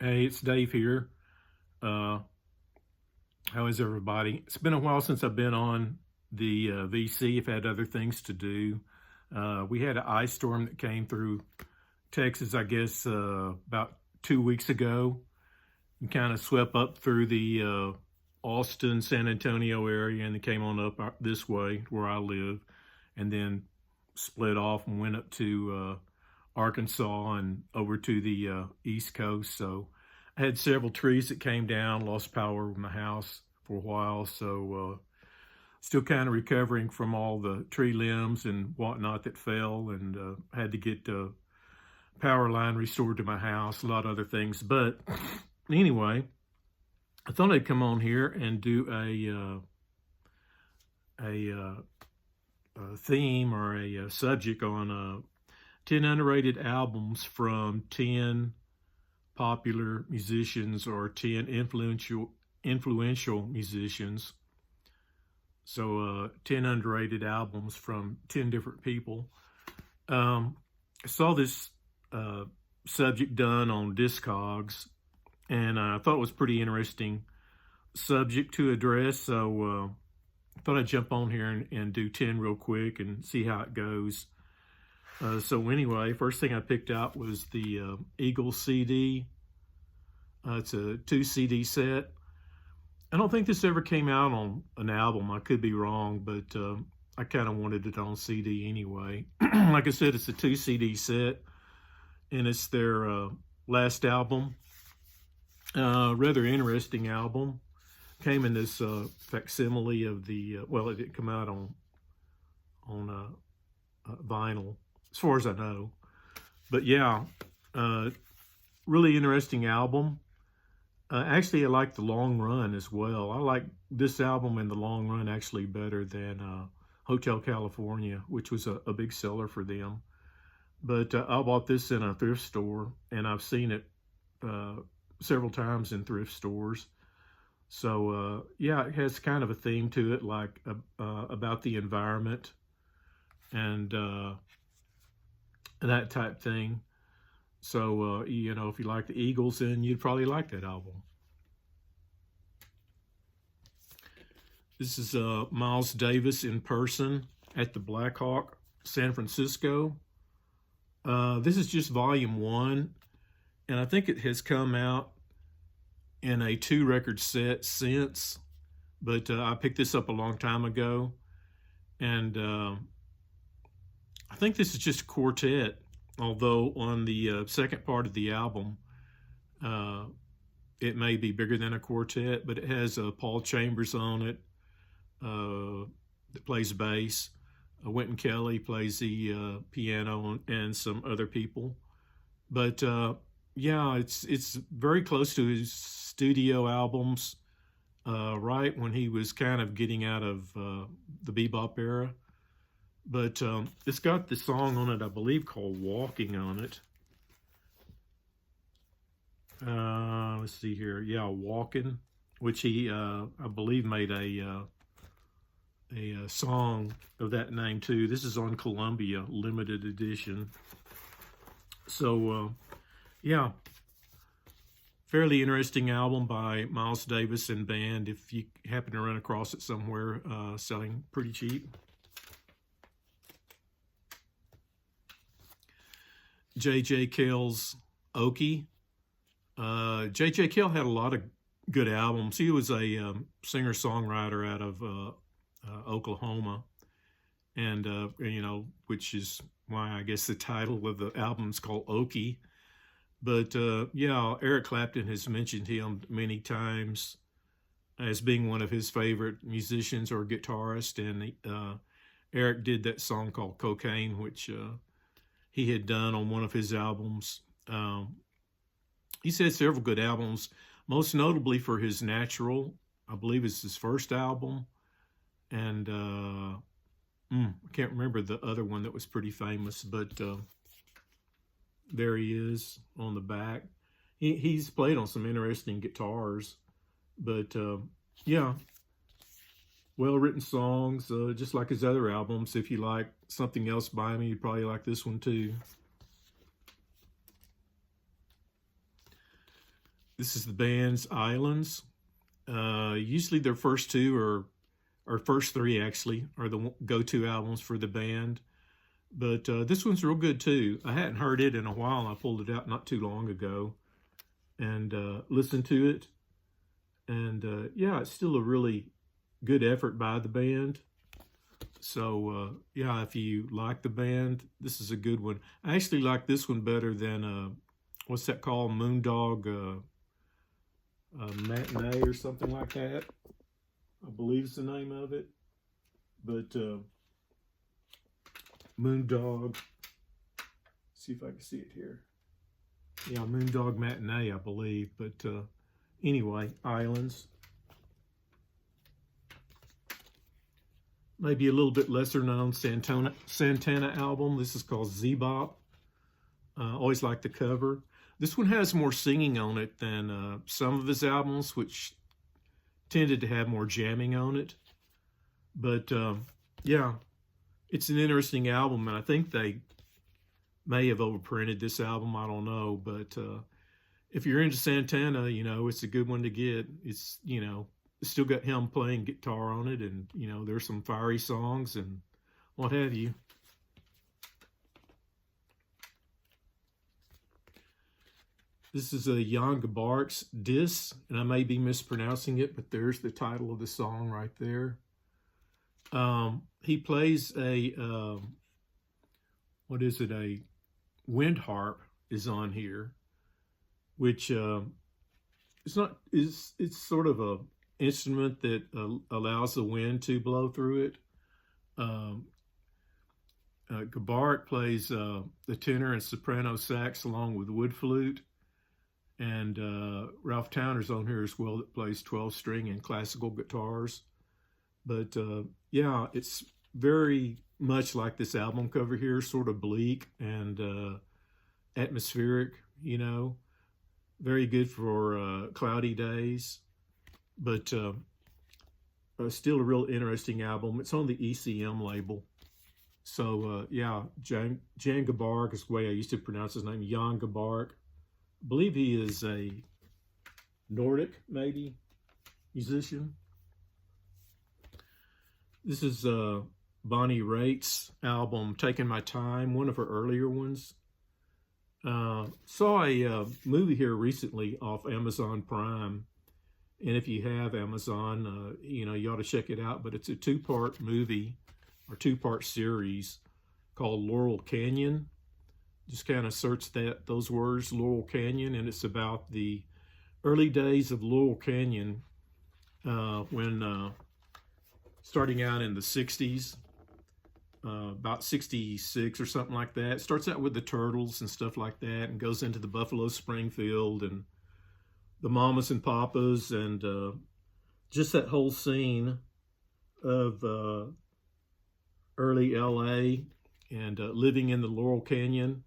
Hey, it's Dave here. Uh, how is everybody? It's been a while since I've been on the VC. I've had other things to do. We had an ice storm that came through Texas, I guess, about 2 weeks ago, and kind of swept up through the Austin, San Antonio area, and it came on up this way where I live, and then split off and went up to Arkansas and over to the East Coast. So I had several trees that came down, lost power with my house for a while. So still kind of recovering from all the tree limbs and whatnot that fell, and had to get power line restored to my house, a lot of other things. But anyway, I thought I'd come on here and do a theme or a subject on 10 underrated albums from 10 popular musicians or 10 influential musicians. So 10 underrated albums from 10 different people. I saw this subject done on Discogs, and I thought it was pretty interesting subject to address. So I thought I'd jump on here and do 10 real quick and see how it goes. So anyway, first thing I picked out was the Eagles CD. It's a 2 CD set. I don't think this ever came out on an album. I could be wrong, but I kind of wanted it on CD anyway. Like I said, it's a 2 CD set, and it's their last album. Rather interesting album. Came in this facsimile of the, well, it didn't come out on vinyl, as far as I know. But yeah, really interesting album. Actually, I like the long run as well. I like this album in the long run actually better than Hotel California, which was a big seller for them. But I bought this in a thrift store, and I've seen it several times in thrift stores. So yeah, it has kind of a theme to it, like about the environment and that type thing. So you know, if you like the Eagles, then you'd probably like that album. This is Miles Davis in person at the Blackhawk, San Francisco. This is just volume 1, and I think it has come out in a 2-record set since, but I picked this up a long time ago, and I think this is just a quartet, although on the second part of the album, it may be bigger than a quartet, but it has Paul Chambers on it that plays bass. Wynton Kelly plays the piano, and some other people. But yeah, it's very close to his studio albums, right when he was kind of getting out of the bebop era. But it's got the song on it, I believe, called Walking on it. Let's see here. Yeah, Walkin, which he, I believe, made a song of that name too. This is on Columbia limited edition. So yeah, fairly interesting album by Miles Davis and band, if you happen to run across it somewhere, selling pretty cheap. J.J. Cale's Okie. J.J. Cale had a lot of good albums. He was a singer-songwriter out of Oklahoma, and you know, which is why I guess the title of the album is called Okie. But yeah, Eric Clapton has mentioned him many times as being one of his favorite musicians or guitarists, and Eric did that song called Cocaine, which he had done on one of his albums. He's had several good albums, most notably for his Natural, I believe it's his first album. And I can't remember the other one that was pretty famous, but there he is on the back. He's played on some interesting guitars, but yeah, well-written songs, just like his other albums. If you like something else by him, you'd probably like this one too. This is the band's Islands. Usually their first two or first three actually are the go-to albums for the band. But this one's real good too. I hadn't heard it in a while. I pulled it out not too long ago and listened to it. And yeah, it's still a really good effort by the band. So yeah, if you like the band, this is a good one. I actually like this one better than what's that called? Moondog Matinee or something like that. I believe it's the name of it. But Moondog, see if I can see it here. Yeah, Moondog Matinee, I believe. But anyway, Islands. Maybe a little bit lesser known Santana album. This is called Z-Bop. Always like the cover. This one has more singing on it than some of his albums, which tended to have more jamming on it. But yeah, it's an interesting album, and I think they may have overprinted this album. I don't know, but if you're into Santana, you know, it's a good one to get. It's, you know, still got him playing guitar on it, and, you know, there's some fiery songs and what have you. This is a Jan Gebark's Dis, and I may be mispronouncing it, but there's the title of the song right there. He plays a, what is it, a wind harp is on here, which it's sort of a instrument that allows the wind to blow through it. Gebark plays the tenor and soprano sax along with wood flute. And Ralph Towner's on here as well that plays 12-string and classical guitars. But yeah, it's very much like this album cover here, sort of bleak and atmospheric, you know. Very good for cloudy days. But still a real interesting album. It's on the ECM label. So yeah, Jan Gebark is the way I used to pronounce his name, Jan Gebark. I believe he is a Nordic, maybe, musician. This is Bonnie Raitt's album, Taking My Time, one of her earlier ones. Saw a movie here recently off Amazon Prime. And if you have Amazon, you know, you ought to check it out. But it's a two-part movie or two-part series called Laurel Canyon. Just kind of search those words, Laurel Canyon, and it's about the early days of Laurel Canyon when starting out in the 60s, about 66 or something like that. It starts out with the Turtles and stuff like that and goes into the Buffalo Springfield and the Mamas and Papas and just that whole scene of early LA and living in the Laurel Canyon.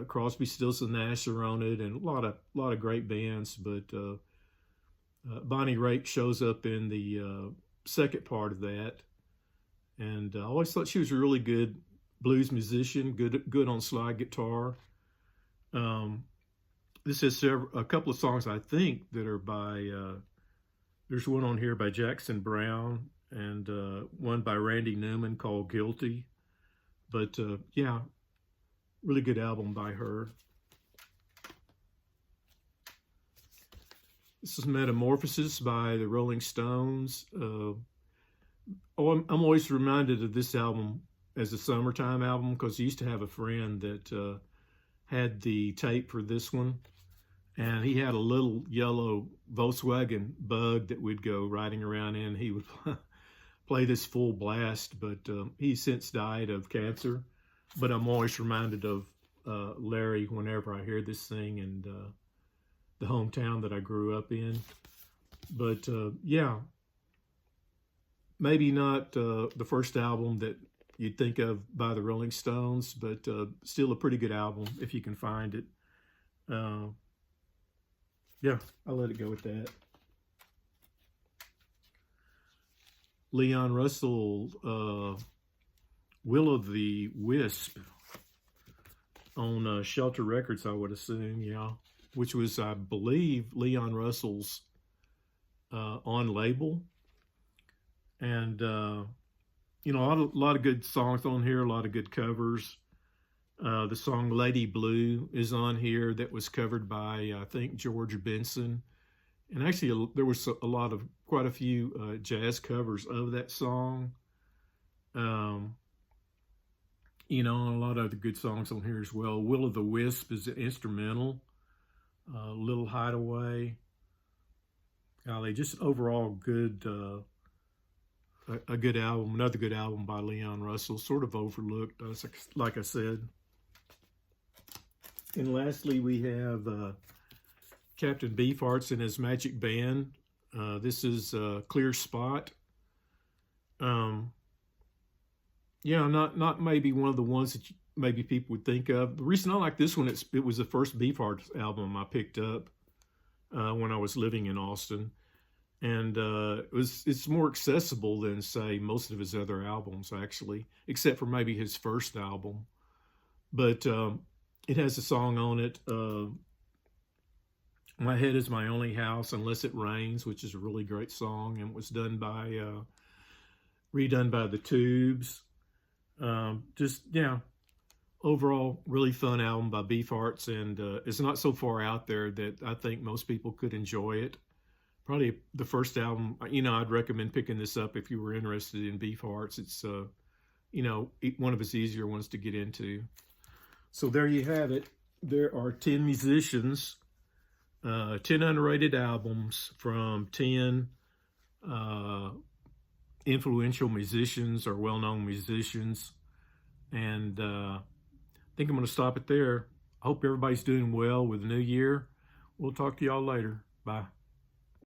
Crosby, Stills and Nash are on it, and a lot of great bands. But Bonnie Raitt shows up in the second part of that, and I always thought she was a really good blues musician, good on slide guitar. This is a couple of songs I think that are by. There's one on here by Jackson Browne and one by Randy Newman called Guilty. But yeah. Really good album by her. This is Metamorphosis by the Rolling Stones. I'm always reminded of this album as a summertime album because I used to have a friend that had the tape for this one. And he had a little yellow Volkswagen Bug that we'd go riding around in. He would play this full blast, but he's since died of cancer. But I'm always reminded of Larry whenever I hear this thing and the hometown that I grew up in. But yeah, maybe not the first album that you'd think of by the Rolling Stones, but still a pretty good album if you can find it. Yeah, I'll let it go with that. Leon Russell, Will-O-the-Wisp on Shelter Records, I would assume, yeah. which was, I believe, Leon Russell's on label. And, you know, a lot of good songs on here, a lot of good covers. The song Lady Blue is on here that was covered by, I think, George Benson. And actually, there was quite a few jazz covers of that song. You know, a lot of other good songs on here as well. Will o' the Wisp is an instrumental. Little Hideaway. Golly, just overall good, a good album. Another good album by Leon Russell. Sort of overlooked, like I said. And lastly, we have Captain Beefheart's and his Magic Band. This is Clear Spot. Yeah, not maybe one of the ones that maybe people would think of. The reason I like this one, it was the first Beefheart album I picked up when I was living in Austin, and it's more accessible than, say, most of his other albums, actually, except for maybe his first album. But it has a song on it, "My Head Is My Only House Unless It Rains," which is a really great song, and was redone by the Tubes. Just, yeah, overall, really fun album by Beefhearts, and it's not so far out there that I think most people could enjoy it. Probably the first album, you know, I'd recommend picking this up if you were interested in Beefhearts. It's, you know, one of his easier ones to get into. So there you have it. There are 10 musicians, 10 underrated albums from 10 influential musicians or well-known musicians. And I think I'm going to stop it there. I hope everybody's doing well with the new year. We'll talk to y'all later. Bye.